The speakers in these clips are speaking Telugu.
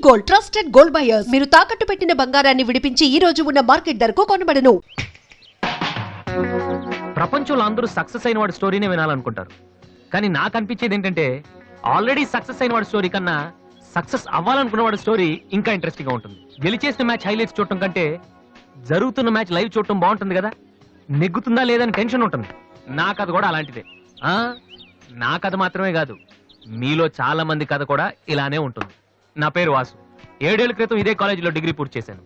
Gold, trusted gold buyers. మీరు తాకట్టు పెట్టిన బంగారాన్ని విడిపించి ఈ రోజు ఉన్న మార్కెట్ ధరకు కొనబడను. ప్రపంచంలో అందరూ సక్సెస్ అయిన వాడి స్టోరీనే వినాలనుకుంటారు. కానీ నాకు అనిపించేది ఏంటంటే ఆల్రెడీ సక్సెస్ అయిన వాడి స్టోరీ కన్నా సక్సెస్ అవ్వాలనుకున్న వాడి స్టోరీ ఇంకా ఇంట్రెస్టింగ్ గా ఉంటుంది. గెలిచేసిన మ్యాచ్ హైలైట్స్ చూడటం కంటే జరుగుతున్న మ్యాచ్ లైవ్ చూడటం బాగుంటుంది కదా. నెగ్గుతుందా లేదని టెన్షన్ ఉంటుంది. నా కథ కూడా అలాంటిదే. నా కథ మాత్రమే కాదు, మీలో చాలా మంది కథ కూడా ఇలానే ఉంటుంది. నా పేరు వాసు. 7 ఏళ్ల క్రితం ఇదే కాలేజీలో డిగ్రీ పూర్తి చేశాను.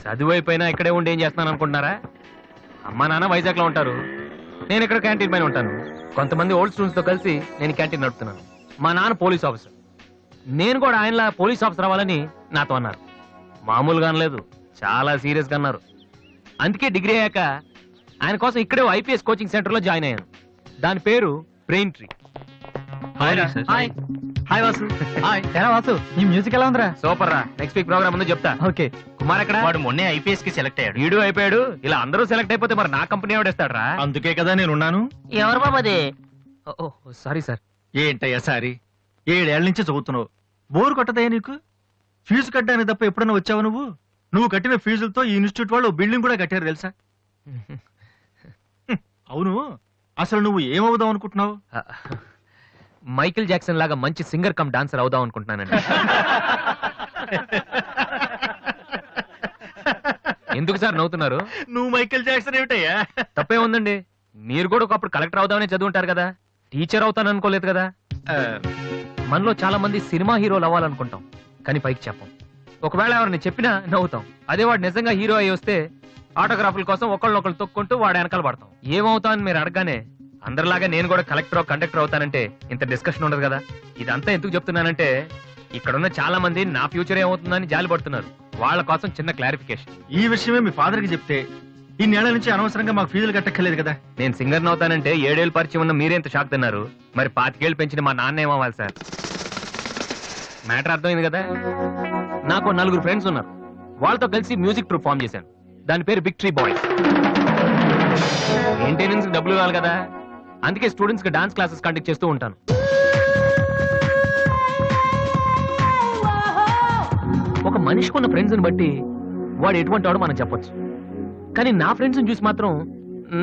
చదువు అయిపోయినా ఇక్కడే ఉండి ఏం చేస్తున్నాను అనుకుంటున్నారా? అమ్మా నాన్న వైజాగ్ లో ఉంటారు, నేను ఇక్కడ క్యాంటీన్ పైన ఉంటాను. కొంతమంది ఓల్డ్ స్టూడెంట్స్ తో కలిసి నేను క్యాంటీన్ నడుపుతున్నాను. మా నాన్న పోలీస్ ఆఫీసర్, నేను కూడా ఆయనలా పోలీస్ ఆఫీసర్ అవ్వాలని నాతో అన్నారు. మామూలుగా అనలేదు, చాలా సీరియస్ గా అన్నారు. అందుకే డిగ్రీ అయ్యాక ఆయన కోసం ఇక్కడే ఐపీఎస్ కోచింగ్ సెంటర్ లో జాయిన్ అయ్యాను. దాని పేరు brain tree. Hi Vasu. Hi. ఎలా వాసు, ఈ మ్యూజిక్ ఎలా ఉందిరా? సూపర్ రా. నెక్స్ట్ వీక్ ప్రోగ్రామ్ ఉందో చెప్తా. ఓకే. కుమార్ ఎక్కడ? వాడు మొన్నే ఐపీఎస్ కి సెలెక్ట్ అయ్యాడు. వీడు అయిపోయాడు. ఇలా అందరూ సెలెక్ట్ అయిపోతే మరి నా కంపెనీ ఎవడేస్తాడు రా? అందుకే కదా నేను ఉన్నాను. ఎవరు బాబది? Sorry sir. ఏంటయ్యా సారీ? 7 ఏళ్ల నుంచి చదువుతున్నావు, బోరు కొట్టదయ్యా నీకు? ఫీజు కట్టడానికి తప్ప ఎప్పుడైనా వచ్చావు నువ్వు? నువ్వు కట్టిన ఫీజులతో ఈ ఇన్స్టిట్యూట్ వాళ్ళు బిల్డింగ్ కూడా కట్టారు తెలుసా? అవును, అసలు నువ్వు ఏమవుదాం అనుకుంటున్నావు? మైకిల్ జాక్సన్ లాగా మంచి సింగర్ కమ్ డాన్సర్ అవుదాం అనుకుంటున్నానండి. ఎందుకు సార్ నవ్వుతున్నారు? నువ్వు మైకిల్ జాక్సన్ ఏమిటయ్యా? తప్పే ఉందండి. మీరు కూడా ఒకప్పుడు కలెక్టర్ అవుదామని చదువుంటారు కదా, టీచర్ అవుతాను అనుకోలేదు కదా. మనలో చాలా మంది సినిమా హీరోలు అవ్వాలనుకుంటాం, కానీ పైకి చెప్పం. ఒకవేళ ఎవరిని చెప్పినా నవ్వుతాం. అదే వాడు నిజంగా హీరో అయ్యి వస్తే ఆటోగ్రాఫ్ల కోసం ఒకళ్ళొకళ్ళు తొక్కుంటూ వాడు వెనకాల పడతాం. ఏమవుతావు అని మీరు అడగానే అందరిలాగా నేను కూడా కలెక్టర్ కండక్టర్ అవుతానంటే ఇంత డిస్కషన్ ఉండదు కదా. ఇదంతా ఎందుకు చెప్తున్నానంటే ఇక్కడున్న చాలా మంది నా ఫ్యూచర్ ఏమవుతుందని జాలి పడుతున్నారు. వాళ్ళ కోసం చిన్న క్లారిఫికేషన్. ఈ విషయమే మీ ఫాదర్ కి చెప్తే ఇన్నేళ్ల నుంచి అనవసరంగా మాకు ఫీజులు కట్టక్కర్లేదు కదా. నేను సింగర్ అవుతానంటే 7 ఏళ్ళు పరిచయం ఉన్న మీరెంత షాక్ తిన్నారు? మరి 25 ఏళ్ళు పెంచిన మా నాన్న ఏమవ్వాలి సార్? మ్యాటర్ అర్థమైంది కదా. నాకు 4 ఫ్రెండ్స్ ఉన్నారు, వాళ్ళతో కలిసి మ్యూజిక్ ట్రూప్ ఫామ్ చేశాను. దాని పేరు బిగ్ ట్రీ బాయ్స్. మెయింటెనెన్స్ డబ్బులు కావాలి కదా, అందుకే స్టూడెంట్స్ కి డాన్స్ క్లాసెస్ కండక్ట్ చేస్తూ ఉంటాను. ఒక మనిషికి ఉన్న ఫ్రెండ్స్ ని బట్టి వాడు ఎటువంటి వాడు మనం చెప్పొచ్చు. కానీ నా ఫ్రెండ్స్ ని చూసి మాత్రం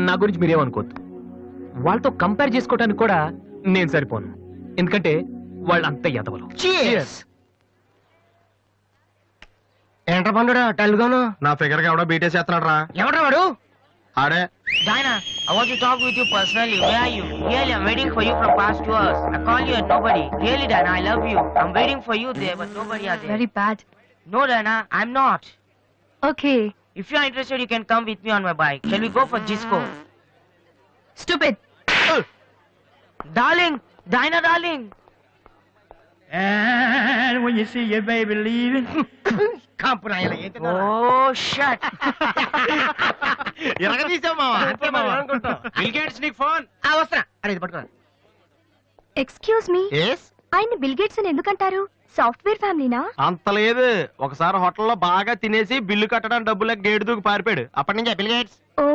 నా గురించి మీరేమనుకోవద్దు. వాళ్ళతో కంపేర్ చేసుకోవడానికి కూడా నేను సరిపోను, ఎందుకంటే వాళ్ళు అంత ఎదవలు. ఏంట్రా పండురా టల్గాను? నా ఫిగర్ గా ఎవడో బీటే చేస్తున్నాడు రా. ఎవడ్రా వాడు? ఆడే. Diana, I want to talk with you personally. Where are you? Really, I'm waiting for you from past 2 hours. I call you and nobody. Really, Diana, I love you. I'm waiting for you there, but nobody are there. Very bad. No, Diana, I'm not. Okay. If you are interested, you can come with me on my bike. Shall we go for disco? Stupid. Darling, Diana, darling. And when you see your baby leaving, Oh, shit. Excuse me. ఆయన బిల్ గేట్స్ అని ఎందుకంటారు? సాఫ్ట్వేర్ ఫ్యామిలీనా? అంత లేదు. ఒకసారి హోటల్లో బాగా తినేసి బిల్లు కట్టడానికి డబ్బులకు గేటు దూకి పారిపోయాడు. అప్పటి నుంచి బిల్ గేట్స్. ఓ.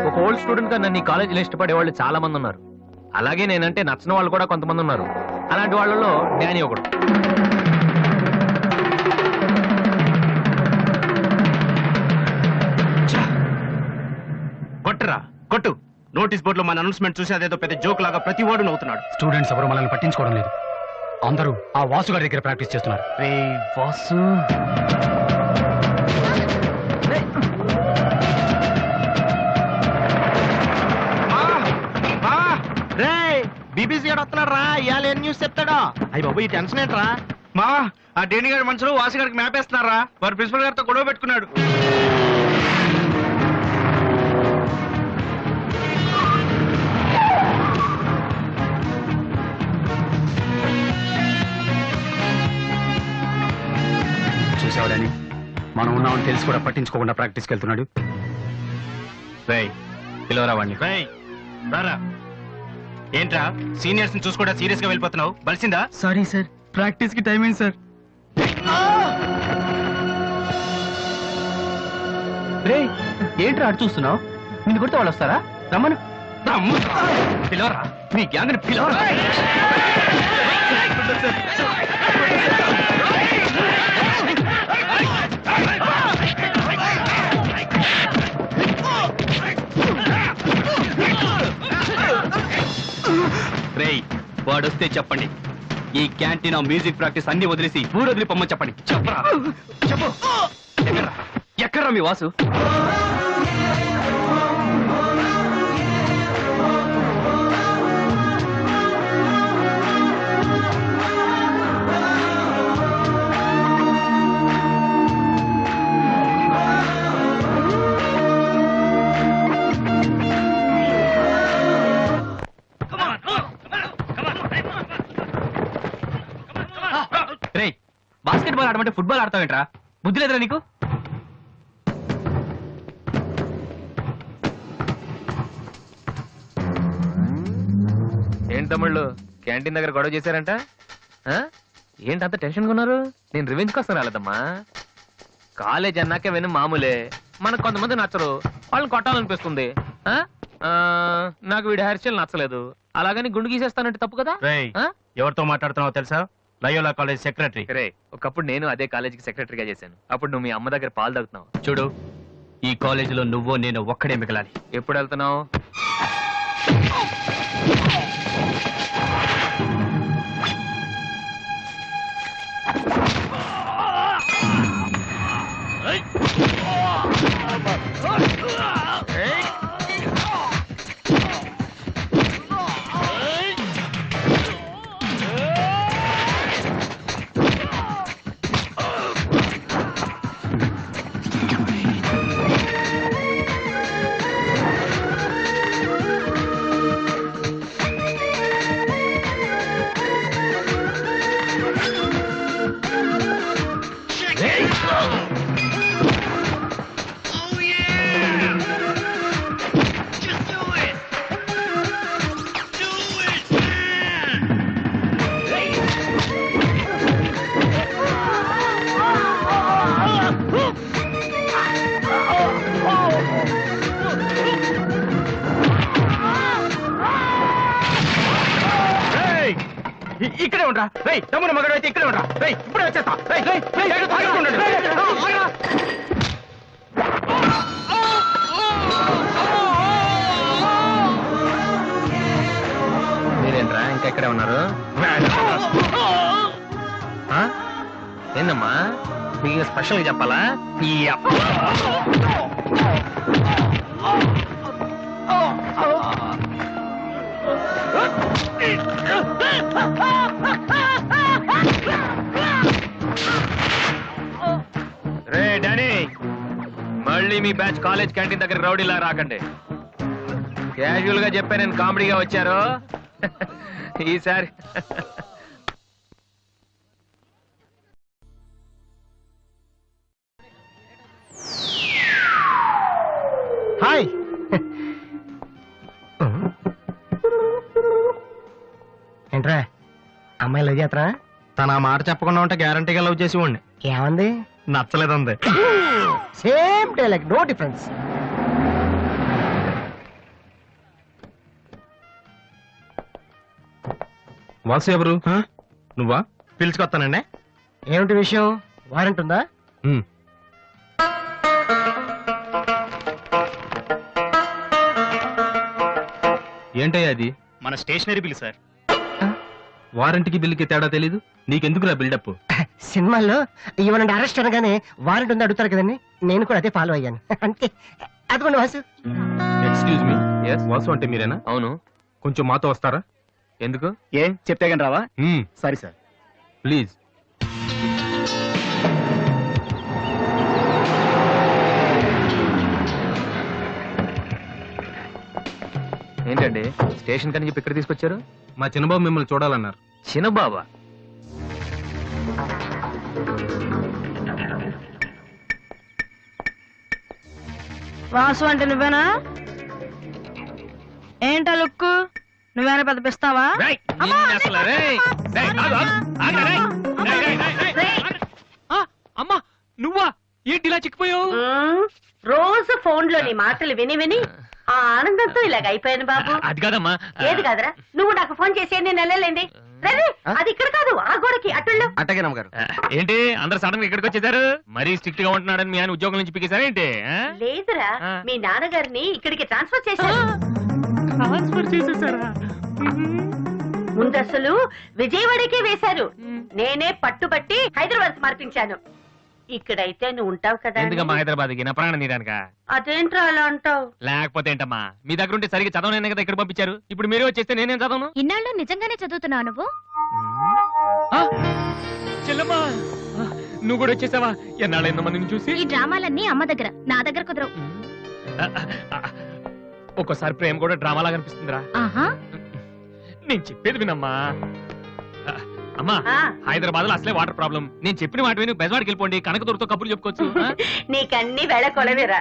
ఒక ఓల్డ్ స్టూడెంట్ గా నన్ను ఈ కాలేజీలో ఇష్టపడే వాళ్ళు చాలా మంది ఉన్నారు. అలాగే నేనంటే నచ్చిన వాళ్ళు కూడా కొంతమంది ఉన్నారు. అలాంటి వాళ్ళలో డానీ ఒకడు. కొట్టరా కొట్టు. నోటీస్ బోర్డులో మన అనౌన్స్మెంట్ చూసి అదేదో పెద్ద జోక్ లాగా ప్రతి వాడు నవ్వుతున్నాడు. స్టూడెంట్స్ ఎవరు మనల్ని పట్టించుకోవడం లేదు. అందరూ ఆ వాసు గారి దగ్గర ప్రాక్టీస్ చేస్తున్నారు. వాసు బీబీసీ గారు వస్తున్నాడు రా. ఇవాళ ఏం న్యూస్ చెప్తాడో. అయ్యి బాబు, ఈ టెన్షన్ ఏంట్రా? మా ఆ డేని గారి మనుషులు వాసు గారికి మ్యాప్ వేస్తున్నారా? వారు ప్రిన్సిపల్ గారితో గొడవ పెట్టుకున్నాడు. చూసేవాడని మనం ఉన్నామని తెలిసి కూడా పట్టించుకోకుండా ప్రాక్టీస్కి వెళ్తున్నాడు. పిలవరా వాడిని. రారా. ఏంట్రా సీనియర్స్ ని చూసుకోవడా సీరియస్ గా వెళ్ళిపోతున్నావు? బలిసిందా? సారీ సార్, ప్రాక్టీస్ కి టైం అయింది సార్. ఏంట్రా అటు చూస్తున్నావు? నిన్ను కొడితే వాళ్ళు వస్తారా? రమ్మను. పిలవరా, నీ గ్యాంగ్ ని పిలవరా. వస్తే చెప్పండి. ఈ క్యాంటీన్ మ్యూజిక్ ప్రాక్టీస్ అన్ని వదిలేసి ఊరు వదిలి పొమ్మని చెప్పండి. చెప్పరా చెప్పు. ఎక్కడ్రా మీ వాసు? రేయ్, బాస్కెట్ బాల్ ఆడమంటే ఫుట్బాల్ ఆడతావేంట్రా? బుద్ధి లేదురా నీకు? ఏంటి తమ్ముళ్ళు క్యాంటీన్ దగ్గర గొడవ చేశారంట? ఏంటి అంత టెన్షన్గా ఉన్నారు? నేను రివెంజ్ కోసం రాలేదమ్మా. కాలేజ్ అన్నాకే విను మామూలే. మనకు కొంతమంది నచ్చరు, వాళ్ళని కొట్టాలనిపిస్తుంది. ఆ? ఆ, నాకు వీడి హెయిర్ స్టైల్ నచ్చలేదు, అలాగని గుండు గీసేస్తానంటే తప్పు కదా? ఆ? ఎవరితో మాట్లాడుతున్నావు తెలుసా? Loyola college secretary. రే, ఒకప్పుడు నేను అదే కాలేజీకి సెక్రటరీగా చేశాను. అప్పుడు నువ్వు మీ అమ్మ దగ్గర పాలు తాగుతున్నావు. చూడు, ఈ కాలేజీలో నువ్వో నేను ఒక్కడే మిగలాలి. ఎప్పుడు వెళ్తున్నావు? ఇక్కడే ఉండరా రేయ్, తమ్ముడు మగడు అయితే ఇక్కడే ఉండరా రేయ్, ఇప్పుడే వచ్చేస్తా. రేయ్, రేయ్, రేయ్, ఆగుతూ ఉండండి. రేయ్, ఆగురా. మీరేంట్రా ఇంకా ఇక్కడే ఉన్నారు? ఆ? ఏందమ్మా మీకు స్పెషల్గా చెప్పాలా? రే డానీ, మళ్ళీ మీ బ్యాచ్ కాలేజ్ క్యాంటీన్ దగ్గర రౌడీలా రాకండి. క్యాజువల్ గా చెప్పా, నేను కామెడీగా వచ్చారు ఈసారి. హాయ్. ఏంట్రా అమ్మాయి లవ్ చేతరా? తన ఆ మాట చెప్పకుండా ఉంటే గ్యారంటీగా లవ్ చేసి ఉండి. ఏమంది? నచ్చలేదంది. Same dialogue, no difference. Vasu ఎవరు? నువ్వా? పిలుచుకొస్తానండి. ఏమిటి విషయం? వారెంట్ ఉందా? ఏంటయ్యా అది? మన స్టేషనరీ బిల్ సార్. వారంటీకి బిల్లుకి తేడా తెలీదు నీకెందుకురా బిల్డప్? సినిమాల్లో ఇవ్వనండి అరెస్ట్ అనగానే వారెంట్ ఉందా అడుగుతారు కదండి, నేను కూడా అదే ఫాలో అయ్యాను. అంతే. అదిగోండి వాసు. ఎక్స్క్యూజ్ మీ, వాసు అంటే మీరేనా? అవును. కొంచెం మాతో వస్తారా? ఎందుకు? ఏం చెప్తే కానీ రావా? Sorry sir. ప్లీజ్. ఏంటండి స్టేషన్ కని చెప్పి ఇక్కడ తీసుకొచ్చారు? మా చిన్నబాబు మిమ్మల్ని చూడాలన్నారు. చిన్నబాబా? వాసు అంటే నువ్వేనా? ఏంటా లుక్కు? నువ్వేనా పెద్ద పిస్తావా? అమ్మా నువ్వా? ఏంటి ఇలా చిక్కిపోయావు? రోజు ఫోన్ లోని మాటలు విని విని ఆ ఆనందంతో ఇలాగ అయిపోయాను బాబు. అది కాదమ్మా. ఏది కాదురా, నువ్వు నాకు ఫోన్ చేసి నేను వెళ్ళలేండి. రేయ్, అది ఇక్కడ కాదు, ఆ గోడకి అటుళ్ళు. అట్టగే నమ్మగారు. ఏంటి అందరు సడన్ గా ఇక్కడికి వచ్చేసారు? మరీ స్ట్రిక్ట్ గా ఉంటున్నాడని మీ ఆయన ఉద్యోగం నుంచి పిగేశారా ఏంటి? లేదురా, మీ నాన్నగారిని ఇక్కడికి ట్రాన్స్ఫర్ చేశారు. ట్రాన్స్ఫర్ చేసేసారా? ముందు అసలు విజయవాడకే వేశారు. నేనే పట్టుబట్టి హైదరాబాద్ మార్పించాను. ఇక్కడైతే నువ్వు ఉంటావు కదా. ఎందుకమ్మా హైదరాబాద్ కి నా ప్రాణం తీయడానిక? అదేంట్రా అలా అంటావు? లేకపోతే ఏంటమ్మా, మీ దగ్గర ఉంటే సరిగ్గా చదవనైనా కదా ఇక్కడ పంపించారు. ఇప్పుడు మీరే వచ్చేస్తే నేనేం చదవను? ఇన్నాళ్ళు నిజంగానే చదువుతున్నావు నువ్వు? ఆ, చెల్లమ్మా ఆ, నువ్వు కూడా వచ్చేసావా? ఎన్నాళ్ళు ఎంతమంది నిన్ను చూసి. ఈ డ్రామాలన్నీ అమ్మ దగ్గర, నా దగ్గర కుదరవు. ఒక్కోసారి ప్రేమ కూడా డ్రామాలా కనిపిస్తుందిరా. ఆహా, నేను చెప్పేది వినమ్మా. అమ్మా, హైదరాబాద్ లో అసలే వాటర్ ప్రాబ్లం. నేను చెప్పిన మాట విని బెజవాడికి వెళ్ళిపోండి, కనకదుర్తో కబుర్లు చెప్పుకోవచ్చు. నీకన్నీ వేళ కొలవేరా.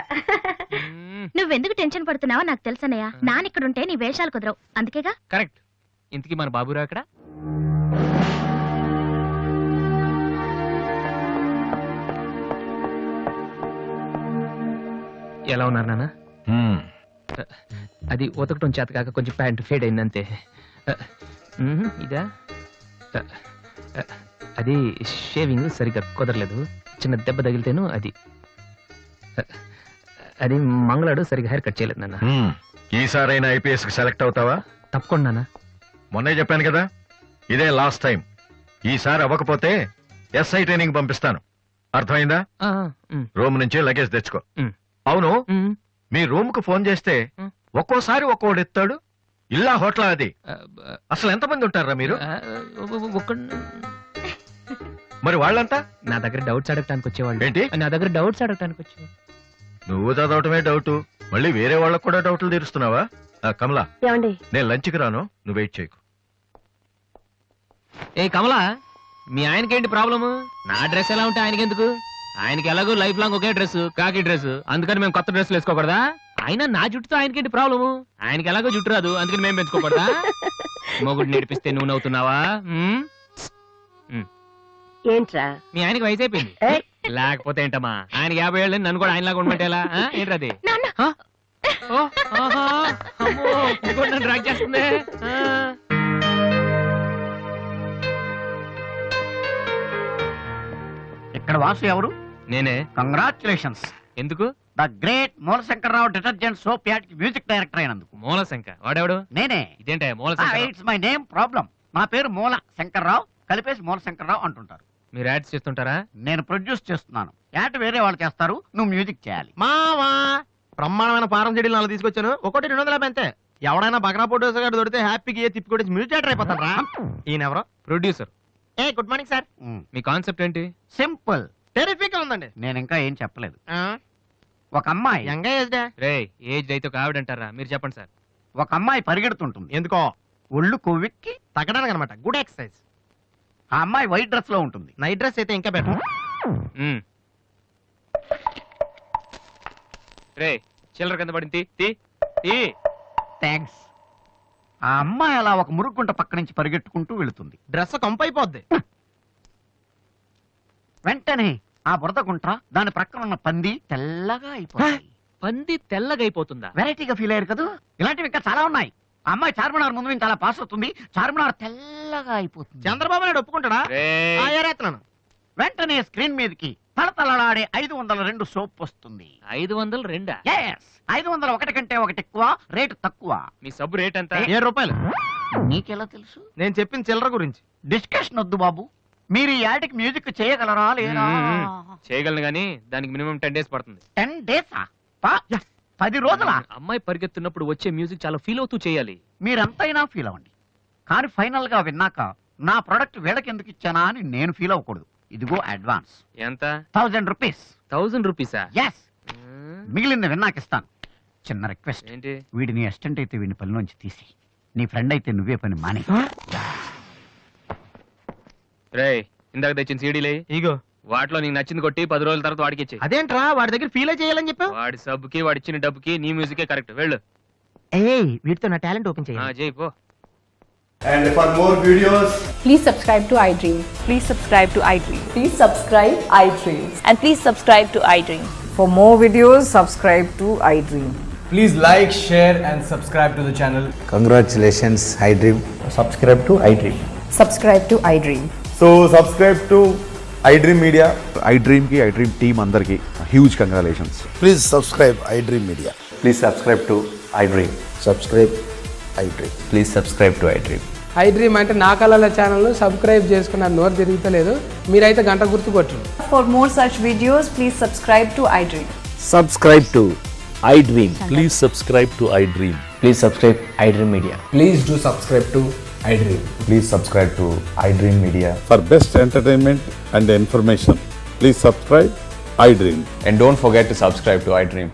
నువ్వెందుకు టెన్షన్ పడుతున్నావో నాకు తెలుసనయ్య. నానిక్కడుంటే నీ వేషాలు కుదరవు, అందుకేగా. కరెక్ట్. ఇంతకీ మన బాబురా అక్కడ? ఎలా ఉన్నారు నాన్న? అది ఉతకటం చేత కాక కొంచెం ప్యాంట్ ఫేడ్ అయిందంతే. ఇదా? అది షేవింగ్ సరిగ్గా కుదరలేదు, చిన్న దెబ్బ తగిలితేను. అది మంగళాడు సరిగ్గా హెయిర్ కట్ చేయలేదు నాన్న. ఈసారైనా ఐపీఎస్ కి సెలెక్ట్ అవుతావా? తప్పకుండా నాన్న. మొన్నే చెప్పాను కదా, ఇదే లాస్ట్ టైం. ఈసారి అవ్వకపోతే ఎస్ఐ ట్రైనింగ్ పంపిస్తాను. అర్థమైందా? రూమ్ నుంచి లగేజ్ తెచ్చుకో. అవును, మీ రూమ్ కు ఫోన్ చేస్తే ఒక్కోసారి ఒక్కోడు ఎత్తాడు. ఇల్లా హోటల్ అది? అసలు ఎంతమంది ఉంటారా మీరు? మరి వాళ్ళంతా నా దగ్గర డౌట్స్ అడగటానికి వచ్చేవాళ్ళు. ఏంటి? నా దగ్గర డౌట్స్ అడగటానికి వచ్చేవాళ్ళు. నువ్వు చదవటమే డౌట్, మళ్ళీ వేరే వాళ్ళకు కూడా డౌట్లు తీరుస్తున్నావా? కమలా, ఏమండి? నేను లంచ్కి రాను, నువ్వు వెయిట్ చేయకు. ఏ కమలా, మీ ఆయనకేంటి ప్రాబ్లము? నా డ్రెస్ ఎలా ఉంటే ఆయనకెందుకు? ఆయనకి ఎలాగో లైఫ్ లాంగ్ ఒకే డ్రెస్, కాకి డ్రెస్. అందుకని మేము కొత్త డ్రెస్లు వేసుకోకూడదా? ఆయన నా జుట్టుతో ఆయనకేంటి ప్రాబ్లము? ఆయనకి ఎలాగో జుట్టు రాదు, అందుకని మేము పెంచుకోకూడదా? మొగుడు నేర్పిస్తే నువ్వు నవ్వుతున్నావా? ఏంట్రా? మీ ఆయనకి వయసు అయిపోయింది. లేకపోతే ఏంటమ్మా, ఆయనకి 50 ఏళ్ళు, నన్ను కూడా ఆయనలాగా ఉండమంటే ఎలా? ఏంటది? డ్రాక్ చేస్తుంది. ఇక్కడ వాసు ఎవరు? నేనే. కంగ్రాచులేషన్స్. ఎందుకు? The great Moolashankararao detergent soap ad కి మ్యూజిక్ డైరెక్టర్ అయినందుకు. మూలశంక వాడెవడు? నేనే. ఇదేంటే మూలశంక? It's my name problem. నా పేరు మూల శంకర్రావు, కలిపేసి మూలశంకరరావు అంటుంటారు. మీరు యాడ్స్ చేస్తుంటారా? నేను ప్రొడ్యూస్ చేస్తున్నాను. యాడ్ వేరే వాళ్ళు చేస్తారు, నువ్వు మ్యూజిక్ చేయాలి. మావా బ్రహ్మాండమైన పారం చెడీలు 4 తీసుకొచ్చాను. ఒకటి 250 అంతే. ఎవడైనా బగ్రా ప్రొడ్యూసర్ గారు దొరికితే హ్యాపీకి తిప్పి కొట్టేసి మ్యూజిక్ డైరెక్టర్ అయిపోతారా? ఈయన ఎవరో producer. A good morning sir. Me concept ఏంటి? సింపుల్, టెరిఫిక్ గా ఉందండి. నేను ఇంకా ఏం చెప్పలేదు. ఒక అమ్మాయి యంగ్ ఏజ్ రే, ఏజ్ అయితే ఒక ఆవిడ అంటారా? మీరు చెప్పండి సార్. ఒక అమ్మాయి పరిగెడుతుంటుంది. ఎందుకో? ఒళ్ళు కొవ్వెక్కి తగ్గడానికి అనమాట. Good exercise. ఆ అమ్మాయి వైట్ డ్రెస్ లో ఉంటుంది. నైట్ డ్రెస్ అయితే ఇంకా బెటర్. రే, చిల్లర కింద పడింది. థ్యాంక్స్. ఆ అమ్మాయి అలా ఒక మురుగుంట పక్క నుంచి పరిగెట్టుకుంటూ వెళుతుంది. డ్రెస్ కంపైపోద్ది. వెంటనే ఆ బురద గుంట, దాని ప్రక్కన ఉన్న పంది తెల్లగా అయిపోతుంది. పంది తెల్లగా అయిపోతుందా? వెరైటీగా ఫీల్ అయ్యారు కదా. ఇలాంటివి ఇంకా చాలా ఉన్నాయి. ఆ అమ్మాయి చార్మినార్ ముందు నుంచి అలా పాస్ అవుతుంది, చార్మినార్ తెల్లగా అయిపోతుంది. చంద్రబాబు నాయుడు ఒప్పుకుంటాడా? ఏరేస్తున్నాను. వెంటనే స్క్రీన్ మీదకి తలతలలాడే 502 సోప్ వస్తుంది. 502? 501 కంటే ఒకటి ఎక్కువ, రేటు తక్కువ. మీ సబ్బు రేట్ ఎంత? 7 రూపాయలు. నీకెలా తెలుసు? నేను చెప్పిన చిల్లర గురించి. డిస్కషన్ వద్దు బాబు. మీరు ఈ యాడ్కి మ్యూజిక్ చేయగలరా లేదా? చేయగలను గానీ దానికి మినిమం 10 days పడుతుంది. 10 days? 10 రోజుల? అమ్మాయి పరిగెత్తున్నప్పుడు వచ్చే మ్యూజిక్ చాలా ఫీల్ అవుతూ చేయాలి. మీరంతైనా ఫీల్ అవ్వండి, కానీ ఫైనల్ గా విన్నాక నా ప్రొడక్ట్ వీళ్ళకి ఎందుకు ఇచ్చానా అని నేను ఫీల్ అవ్వకూడదు. ఇదిగో అడ్వాన్స్. ఎంత? 1000 రూపీస్. 1000 రూపీసా? ఎస్. మిగిలింది విన్నాక ఇస్తాను. చిన్న రిక్వెస్ట్. ఏంటి? వీడిని అసిస్టెంట్ అయితే వీడిని పనిలోంచి తీసి, నీ ఫ్రెండ్ అయితే నువ్వే పని మానే. రే, ఇందాక తెచ్చిన సీడీలే ఇగో. వాటిలో నీకు నచ్చింది కొట్టి 10 రోజుల తర్వాత వాడికి ఇచ్చే. అదేంట్రా, వాడి దగ్గర ఫీల్ చేయాలని చెప్పావు? వాడి సబ్బుకి వాడి ఇచ్చిన డబ్బుకి నీ మ్యూజికే కరెక్ట్. వెళ్ళు. వీటితో నా టాలెంట్ ఓపెన్ చేయాలి. జై పో. And for more videos, please subscribe to iDream. Please subscribe to iDream. Please subscribe iDream. And please subscribe to iDream. For more videos, subscribe to iDream. please like, share and subscribe to the channel. Congratulations, iDream. Subscribe to iDream. Subscribe to iDream. So subscribe to iDream Media. iDream ki iDream team andarki huge congratulations. Please subscribe iDream Media. Please subscribe to iDream. Subscribe iDream. Please subscribe to iDream. I dream అంటే నా కళల ఛానల్ను సబ్స్క్రైబ్ చేసుకున్న నోరు తిరుగుతలేదు. మీరైతే గంట గుర్తు కొట్టండి. For more such videos, please subscribe to iDream. Subscribe to iDream. Please subscribe to iDream. Please subscribe iDream Media. Please do subscribe to iDream. Please subscribe to iDream Media. For best entertainment and information, please subscribe iDream. And don't forget to subscribe to iDream.